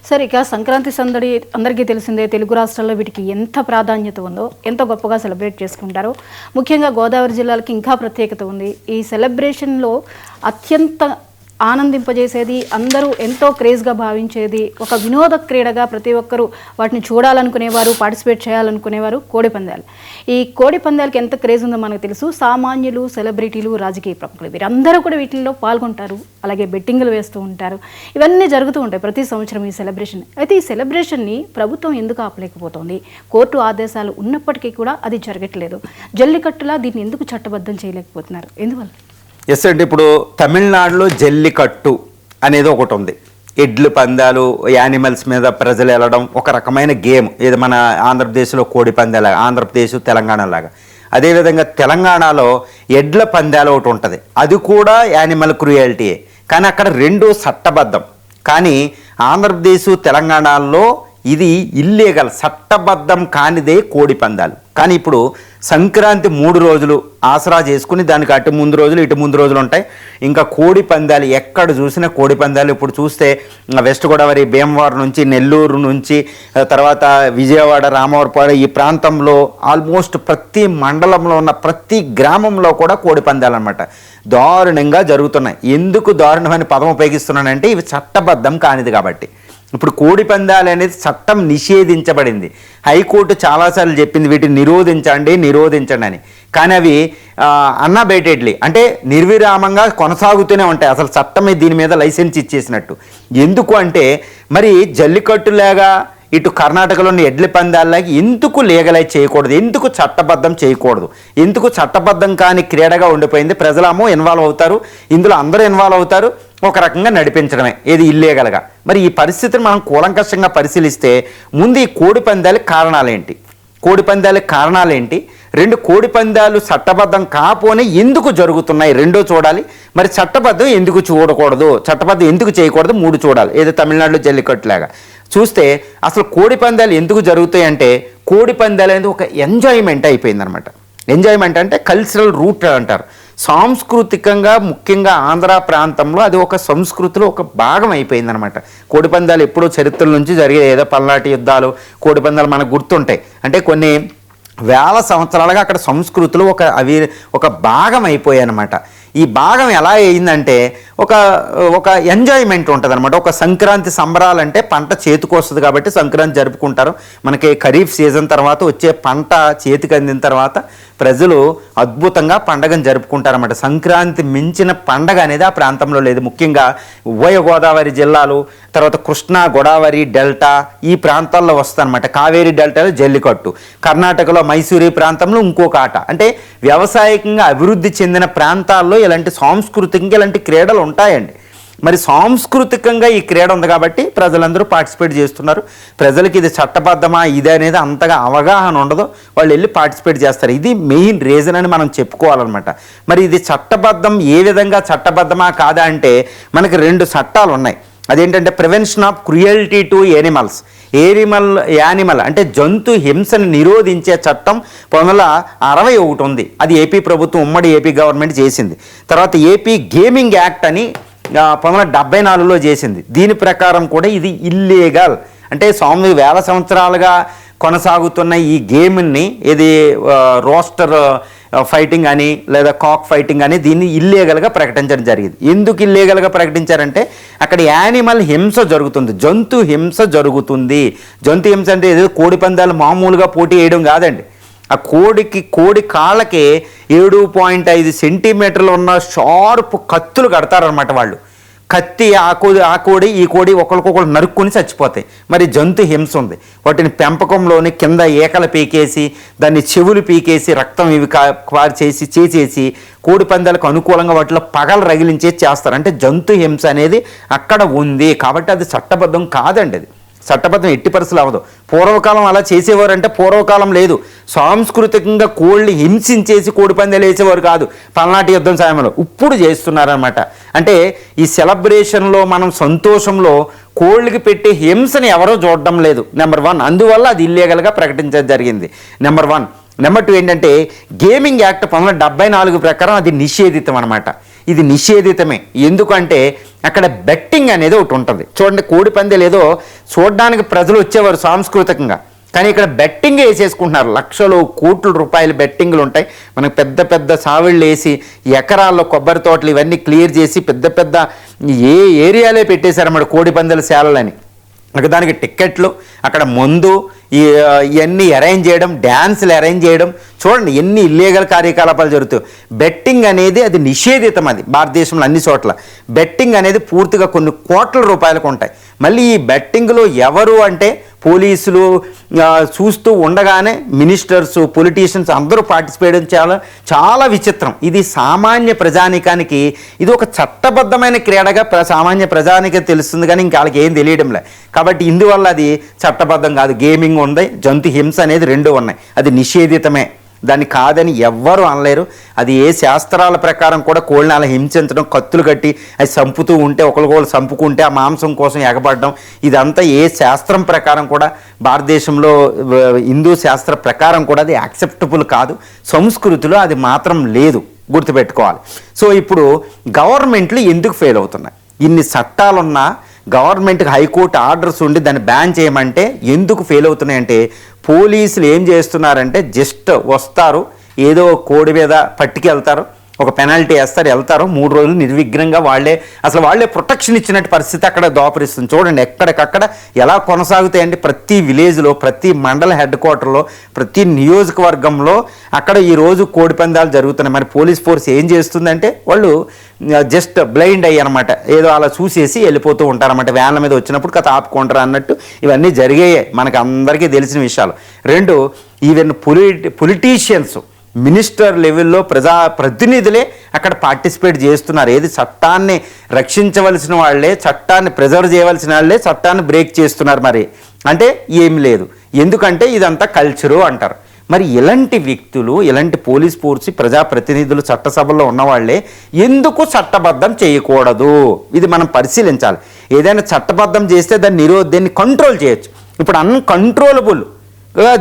Sir ఇక సంక్రాంతి సందడి అందరికీ తెలిసిందే. తెలుగు రాష్ట్రాల్లో వీటికి ఎంత ప్రాధాన్యత ఉందో, ఎంత గొప్పగా సెలబ్రేట్ చేసుకుంటారో. ముఖ్యంగా గోదావరి జిల్లాలకి ఇంకా ప్రత్యేకత ఉంది. ఈ సెలబ్రేషన్లో అత్యంత ఆనందింపజేసేది, అందరూ ఎంతో క్రేజ్గా భావించేది, ఒక వినోద క్రీడగా ప్రతి ఒక్కరూ వాటిని చూడాలనుకునేవారు, పార్టిసిపేట్ చేయాలనుకునేవారు కోడి పందాలు. ఈ కోడి పందాలకి ఎంత క్రేజ్ ఉందో మనకు తెలుసు. సామాన్యులు, సెలబ్రిటీలు, రాజకీయ ప్రముఖులు వీరందరూ కూడా వీటిల్లో పాల్గొంటారు. అలాగే బెట్టింగ్లు వేస్తూ ఉంటారు. ఇవన్నీ జరుగుతూ ఉంటాయి ప్రతి సంవత్సరం ఈ సెలబ్రేషన్. అయితే ఈ సెలబ్రేషన్ని ప్రభుత్వం ఎందుకు ఆపలేకపోతుంది? కోర్టు ఆదేశాలు ఉన్నప్పటికీ కూడా అది జరగట్లేదు. జల్లికట్టులా దీన్ని ఎందుకు చట్టబద్ధం చేయలేకపోతున్నారు? ఎందువల్ల? ఎస్ అండి, ఇప్పుడు తమిళనాడులో జల్లికట్టు అనేది ఒకటి ఉంది. ఎడ్లు పందాలు, యానిమల్స్ మీద ప్రజలు వెళ్ళడం, ఒక రకమైన గేమ్. ఇది మన ఆంధ్రప్రదేశ్లో కోడి పందాలు, ఆంధ్రప్రదేశ్ తెలంగాణ లాగా. అదేవిధంగా తెలంగాణలో ఎడ్ల పందాలు ఒకటి ఉంటుంది, అది కూడా యానిమల్ క్రూయల్టీయే. కానీ అక్కడ రెండు చట్టబద్ధం. కానీ ఆంధ్రప్రదేశ్ తెలంగాణలో ఇది ఇల్లీగల్, చట్టబద్ధం కానిదే కోడి పందాలు. కానీ ఇప్పుడు సంక్రాంతి 3 రోజులు ఆసరా చేసుకుని దానికి అటు ముందు రోజులు ఇటు ముందు రోజులు ఉంటాయి. ఇంకా కోడి పందాలు ఎక్కడ చూసినా కోడి పందాలు. ఇప్పుడు చూస్తే వెస్ట్ గోదావరి, భీమవరం నుంచి, నెల్లూరు నుంచి, తర్వాత విజయవాడ, రామవరపాడు, ఈ ప్రాంతంలో ఆల్మోస్ట్ ప్రతి మండలంలో ఉన్న ప్రతి గ్రామంలో కూడా కోడి పందాలు అన్నమాట దారుణంగా జరుగుతున్నాయి. ఎందుకు దారుణమైన పదం ఉపయోగిస్తున్నానంటే ఇవి చట్టబద్ధం కానిది కాబట్టి. ఇప్పుడు కోడి పందాలు అనేది చట్టం నిషేధించబడింది. హైకోర్టు చాలాసార్లు చెప్పింది వీటిని నిరోధించండి అని. కానీ అవి అన్అబేటెడ్లీ అంటే నిర్విరామంగా కొనసాగుతూనే ఉంటాయి. అసలు చట్టమే దీని మీద లైసెన్స్ ఇచ్చేసినట్టు. ఎందుకు అంటే మరి జల్లికట్టులాగా ఇటు కర్ణాటకలోని ఎడ్ల పందాలకి ఎందుకు లీగలైజ్ చేయకూడదు? ఎందుకు చట్టబద్ధం చేయకూడదు? ఎందుకు చట్టబద్ధం కాని క్రీడగా ఉండిపోయింది? ప్రజలేమో ఇన్వాల్వ్ అవుతారు, ఇందులో అందరూ ఇన్వాల్వ్ అవుతారు, ఒక రకంగా నడిపించడమే ఏది ఇల్లీగల్గా. మరి ఈ పరిస్థితిని మనం కూలంకషంగా పరిశీలిస్తే ముందు ఈ కోడి పందాలకు కారణాలేంటి? రెండు, కోడి పందాలు చట్టబద్ధం కాపోనే ఎందుకు జరుగుతున్నాయి? రెండో చూడాలి. మరి చట్టబద్ధం ఎందుకు చూడకూడదు, చట్టబద్ధం ఎందుకు చేయకూడదు? 3 చూడాలి. ఏదో తమిళనాడులో జల్లికట్టులాగా చూస్తే అసలు కోడి పందాలు ఎందుకు జరుగుతాయి అంటే, కోడి పందాలు అనేది ఒక ఎంజాయ్మెంట్ అయిపోయిందనమాట. ఎంజాయ్మెంట్ అంటే కల్చరల్ రూట్ అంటారు. సాంస్కృతికంగా ముఖ్యంగా ఆంధ్ర ప్రాంతంలో అది ఒక సంస్కృతిలో ఒక భాగం అయిపోయిందనమాట. కోడి పందాలు ఎప్పుడో చరిత్రల నుంచి జరిగే ఏదో పల్నాటి యుద్ధాలు, కోడి పందాలు మనకు గుర్తుంటాయి. అంటే కొన్ని వేల సంవత్సరాలుగా అక్కడ సంస్కృతిలో ఒక భాగం అయిపోయాయి అనమాట. ఈ భాగం ఎలా అయిందంటే ఒక ఎంజాయ్మెంట్ ఉంటుంది అనమాట. ఒక సంక్రాంతి సంబరాలంటే పంట చేతికి వస్తుంది కాబట్టి సంక్రాంతి జరుపుకుంటారు. మనకి ఖరీఫ్ సీజన్ తర్వాత వచ్చే పంట చేతికి అందిన తర్వాత ప్రజలు అద్భుతంగా పండగను జరుపుకుంటారన్నమాట. సంక్రాంతి మించిన పండగ అనేది ఆ ప్రాంతంలో లేదు. ముఖ్యంగా ఉభయ గోదావరి జిల్లాలు, తర్వాత కృష్ణా, గోదావరి డెల్టా ఈ ప్రాంతాల్లో వస్తుందన్నమాట. కావేరీ డెల్టాలో జల్లికట్టు, కర్ణాటకలో మైసూరి ప్రాంతంలో ఇంకొక ఆట. అంటే వ్యవసాయకంగా అభివృద్ధి చెందిన ప్రాంతాల్లో ఇలాంటి సాంస్కృతికంగా ఇలాంటి క్రీడలు ఉంటాయండి. మరి సాంస్కృతికంగా ఈ క్రీడ ఉంది కాబట్టి ప్రజలందరూ పార్టిసిపేట్ చేస్తున్నారు. ప్రజలకి ఇది చట్టబద్ధమా ఇది అనేది అంతగా అవగాహన ఉండదు, వాళ్ళు వెళ్ళి పార్టిసిపేట్ చేస్తారు. ఇది మెయిన్ రీజన్ అని మనం చెప్పుకోవాలన్నమాట. మరి ఇది చట్టబద్ధం ఏ విధంగా చట్టబద్ధమా కాదా అంటే మనకి 2 చట్టాలు ఉన్నాయి. అదేంటంటే prevention of cruelty to animal అంటే జంతు హింసను నిరోధించే చట్టం 1961 ఉంది. అది ఏపీ ప్రభుత్వం, ఉమ్మడి ఏపీ గవర్నమెంట్ చేసింది. తర్వాత ఏపీ గేమింగ్ యాక్ట్ అని 1974లో చేసింది. దీని ప్రకారం కూడా ఇది ఇల్లీగల్. అంటే వేల సంవత్సరాలుగా కొనసాగుతున్న ఈ గేమ్ని ఇది రోస్టర్ ఫైటింగ్ అని లేదా కాక్ ఫైటింగ్ అని దీన్ని ఇల్లీగల్గా ప్రకటించడం జరిగింది. ఎందుకు ఇల్లీగల్గా ప్రకటించారంటే అక్కడ యానిమల్ హింస జరుగుతుంది, జంతు హింస జరుగుతుంది. జంతు హింస అంటే ఏదో కోడి పందాలు మామూలుగా పోటీ వేయడం కాదండి. ఆ కోడి కాళ్ళకి 7.5 సెంటీమీటర్లు ఉన్న షార్ప్ కత్తులు కడతారనమాట వాళ్ళు. కత్తి ఆ కోడి ఈ కోడి ఒకరికొకరు నరుక్కుని చచ్చిపోతాయి. మరి జంతు హింస ఉంది. వాటిని పెంపకంలోని కింద ఏకలు పీకేసి దాన్ని చెవులు పీకేసి రక్తం ఇవి చేసేసి కోడి పందాలకు అనుకూలంగా వాటిలో పగలు రగిలించేసి చేస్తారు. అంటే జంతు హింస అనేది అక్కడ ఉంది కాబట్టి అది చట్టబద్ధం కాదండి. అది చట్టబద్ధం ఎట్టి పరిస్థితులు అవ్వదు. పూర్వకాలం అలా చేసేవారంటే పూర్వకాలం లేదు. సాంస్కృతికంగా కోళ్ళని హింసించేసి కోడి పందాలు వేసేవారు కాదు పల్నాటి యుద్ధం సమయంలో. ఇప్పుడు చేస్తున్నారనమాట. అంటే ఈ సెలబ్రేషన్లో మనం సంతోషంలో కోళ్ళకి పెట్టే హింసని ఎవరో చూడడం లేదు. నెంబర్ 1, అందువల్ల అది ఇల్లీగల్గా ప్రకటించడం జరిగింది. నెంబర్ 1. నెంబర్ 2 ఏంటంటే గేమింగ్ యాక్ట్ 1974 ప్రకారం అది నిషేధితం అనమాట. ఇది నిషేధితమే. ఎందుకంటే అక్కడ బెట్టింగ్ అనేది ఒకటి ఉంటుంది. చూడండి, కోడి పందేలు ఏదో చూడడానికి ప్రజలు వచ్చేవారు సాంస్కృతికంగా, కానీ ఇక్కడ బెట్టింగ్ వేసేసుకుంటున్నారు. లక్షలు కోట్ల రూపాయల బెట్టింగ్లు ఉంటాయి. మనకు పెద్ద పెద్ద సావిళ్ళు వేసి ఎకరాల్లో కొబ్బరి తోటలు ఇవన్నీ క్లియర్ చేసి పెద్ద పెద్ద ఏ ఏరియాలే పెట్టేశారన్నమాట కోడి పందాల శాలలని. అక్కడ దానికి టిక్కెట్లు, అక్కడ మందు, ఇవన్నీ అరేంజ్ చేయడం, డ్యాన్సులు అరేంజ్ చేయడం, చూడండి ఎన్ని ఇల్లీగల్ కార్యకలాపాలు జరుగుతాయి. బెట్టింగ్ అనేది అది నిషేధితం. అది భారతదేశంలో అన్ని చోట్ల బెట్టింగ్ అనేది పూర్తిగా కొన్ని కోట్ల రూపాయలకు ఉంటాయి. మళ్ళీ ఈ బెట్టింగ్లో ఎవరు అంటే పోలీసులు చూస్తూ ఉండగానే మినిస్టర్స్, పొలిటీషియన్స్ అందరూ పార్టిసిపేట్ చాలా చాలా విచిత్రం. ఇది సామాన్య ప్రజానికానికి ఇది ఒక చట్టబద్ధమైన క్రీడగా సామాన్య ప్రజానికే తెలుస్తుంది, కానీ ఇంకా వాళ్ళకి ఏం తెలియడంలే. కాబట్టి ఇందువల్ల అది చట్టబద్ధం కాదు. గేమింగ్ ఉంది, జంతు హింస అనేది రెండు ఉన్నాయి. అది నిషేధితమే, దాన్ని కాదని ఎవ్వరూ అనలేరు. అది ఏ శాస్త్రాల ప్రకారం కూడా కోళ్ళని అలా హింసించడం, కత్తులు కట్టి అది చంపుతూ ఉంటే ఒకరికొకరు చంపుకుంటే ఆ మాంసం కోసం ఎగబడడం, ఇదంతా ఏ శాస్త్రం ప్రకారం కూడా భారతదేశంలో హిందూ శాస్త్ర ప్రకారం కూడా అది యాక్సెప్టబుల్ కాదు. సంస్కృతిలో అది మాత్రం లేదు, గుర్తుపెట్టుకోవాలి. సో ఇప్పుడు గవర్నమెంట్లు ఎందుకు ఫెయిల్ అవుతున్నాయి? ఇన్ని చట్టాలున్నా గవర్నమెంట్కి హైకోర్టు ఆర్డర్స్ ఉండి దాన్ని బ్యాన్ చేయమంటే ఎందుకు ఫెయిల్ అవుతున్నాయంటే, పోలీసులు ఏం చేస్తున్నారంటే జస్ట్ వస్తారు, ఏదో కోడి మీద పట్టుకెళ్తారు, ఒక పెనాల్టీ వేస్తారు, వెళ్తారు, 3 రోజులు నిర్విఘ్నంగా వాళ్ళే ప్రొటెక్షన్ ఇచ్చినట్టు పరిస్థితి అక్కడ దోపరిస్తుంది. చూడండి ఎక్కడికక్కడ ఎలా కొనసాగుతాయండి. ప్రతి విలేజ్లో, ప్రతి మండల హెడ్ క్వార్టర్లో, ప్రతి నియోజకవర్గంలో అక్కడ ఈరోజు కోడి పందాలు జరుగుతున్నాయి. మరి పోలీస్ ఫోర్స్ ఏం చేస్తుందంటే వాళ్ళు జస్ట్ బ్లైండ్ అయ్యి అనమాట, ఏదో అలా చూసేసి వెళ్ళిపోతూ ఉంటారన్నమాట. వ్యాన్ల మీద వచ్చినప్పుడు కథ ఆపుకుంటారు అన్నట్టు ఇవన్నీ జరిగాయి, మనకు అందరికీ తెలిసిన విషయాలు. 2, ఈవెన్ పొలిటీషియన్స్, మినిస్టర్ లెవెల్లో ప్రతినిధులే అక్కడ పార్టిసిపేట్ చేస్తున్నారు. ఏది చట్టాన్ని రక్షించవలసిన వాళ్ళే, చట్టాన్ని ప్రిజర్వ్ చేయవలసిన వాళ్ళే చట్టాన్ని బ్రేక్ చేస్తున్నారు. మరి అంటే ఏమి లేదు, ఎందుకంటే ఇదంతా కల్చరు అంటారు. మరి ఇలాంటి వ్యక్తులు, ఇలాంటి పోలీస్ ఫోర్స్, ప్రజాప్రతినిధులు, చట్టసభల్లో ఉన్నవాళ్లే ఎందుకు చట్టబద్ధం చేయకూడదు? ఇది మనం పరిశీలించాలి. ఏదైనా చట్టబద్ధం చేస్తే దాన్ని కంట్రోల్ చేయొచ్చు. ఇప్పుడు అన్కంట్రోలబుల్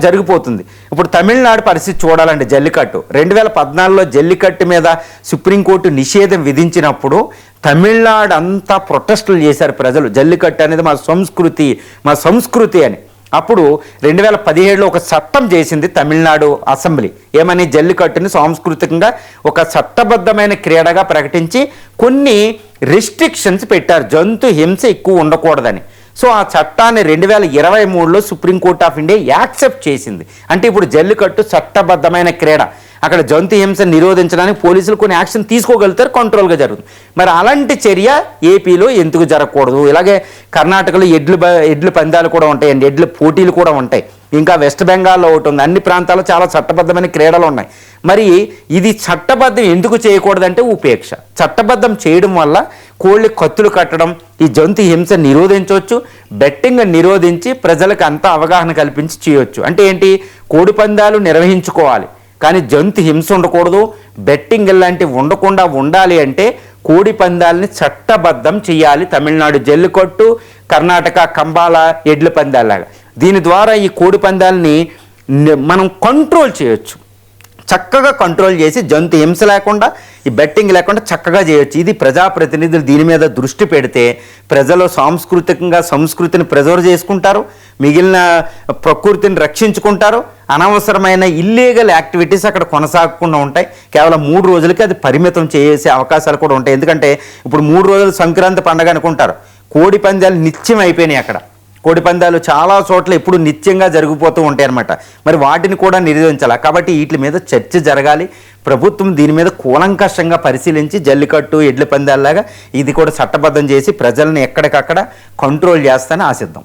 జరిగిపోతుంది. ఇప్పుడు తమిళనాడు పరిస్థితి చూడాలంటే జల్లికట్టు 2014లో జల్లికట్టు మీద సుప్రీంకోర్టు నిషేధం విధించినప్పుడు తమిళనాడు అంతా ప్రొటెస్టులు చేశారు ప్రజలు. జల్లికట్టు అనేది మా సంస్కృతి అని. అప్పుడు 2017లో ఒక చట్టం చేసింది తమిళనాడు అసెంబ్లీ. ఏమని? జల్లికట్టుని సాంస్కృతికంగా ఒక చట్టబద్ధమైన క్రీడగా ప్రకటించి కొన్ని రెస్ట్రిక్షన్స్ పెట్టారు, జంతు హింస ఎక్కువ ఉండకూడదని. సో ఆ చట్టాన్ని 2023లో సుప్రీంకోర్టు ఆఫ్ ఇండియా యాక్సెప్ట్ చేసింది. అంటే ఇప్పుడు జల్లికట్టు చట్టబద్ధమైన క్రీడ. అక్కడ జంతు హింస నిరోధించడానికి పోలీసులు కొన్ని యాక్షన్ తీసుకోగలుగుతారు, కంట్రోల్గా జరుగుతుంది. మరి అలాంటి చర్య ఏపీలో ఎందుకు జరగకూడదు? ఇలాగే కర్ణాటకలో ఎడ్లు పందాలు కూడా ఉంటాయండి, ఎడ్ల పోటీలు కూడా ఉంటాయి. ఇంకా వెస్ట్ బెంగాల్లో ఒకటి ఉంది. అన్ని ప్రాంతాల్లో చాలా చట్టబద్ధమైన క్రీడలు ఉన్నాయి. మరి ఇది చట్టబద్ధం ఎందుకు చేయకూడదంటే ఉపేక్ష. చట్టబద్ధం చేయడం వల్ల కోళ్ళి కత్తులు కట్టడం, ఈ జంతు హింస నిరోధించవచ్చు, బెట్టింగ్ నిరోధించి ప్రజలకు అంతా అవగాహన కల్పించి చేయొచ్చు. అంటే ఏంటి? కోడి పందాలు నిర్వహించుకోవాలి, కానీ జంతు హింస ఉండకూడదు, బెట్టింగ్ ఇలాంటివి ఉండకుండా ఉండాలి అంటే కోడి పందాలని చట్టబద్ధం చేయాలి. తమిళనాడు జల్లికట్టు, కర్ణాటక కంబాల ఎడ్ల పందాలాగా. దీని ద్వారా ఈ కోడి పందాలని మనం కంట్రోల్ చేయొచ్చు, చక్కగా కంట్రోల్ చేసి జంతు హింస లేకుండా, ఈ బెట్టింగ్ లేకుండా చక్కగా చేయొచ్చు. ఇది ప్రజాప్రతినిధులు దీని మీద దృష్టి పెడితే ప్రజలు సాంస్కృతికంగా సంస్కృతిని ప్రిజర్వ్ చేసుకుంటారు, మిగిలిన ప్రకృతిని రక్షించుకుంటారు, అనవసరమైన ఇల్లీగల్ యాక్టివిటీస్ అక్కడ కొనసాగకుండా ఉంటాయి. కేవలం 3 రోజులకి అది పరిమితం చేసే అవకాశాలు కూడా ఉంటాయి. ఎందుకంటే ఇప్పుడు 3 రోజులు సంక్రాంతి పండుగ అనుకుంటారు, కోడి పందాలు నిత్యం అయిపోయినాయి. అక్కడ కోడి పందాలు చాలా చోట్ల ఎప్పుడు నిత్యంగా జరిగిపోతూ ఉంటాయి అన్నమాట. మరి వాటిని కూడా నిరోధించాలి. కాబట్టి వీటి మీద చర్చ జరగాలి. ప్రభుత్వం దీని మీద కూలంకషంగా పరిశీలించి జల్లికట్టు, ఎడ్ల పందాల్లాగా ఇది కూడా చట్టబద్ధం చేసి ప్రజల్ని ఎక్కడికక్కడ కంట్రోల్ చేస్తానని ఆశిద్దాం.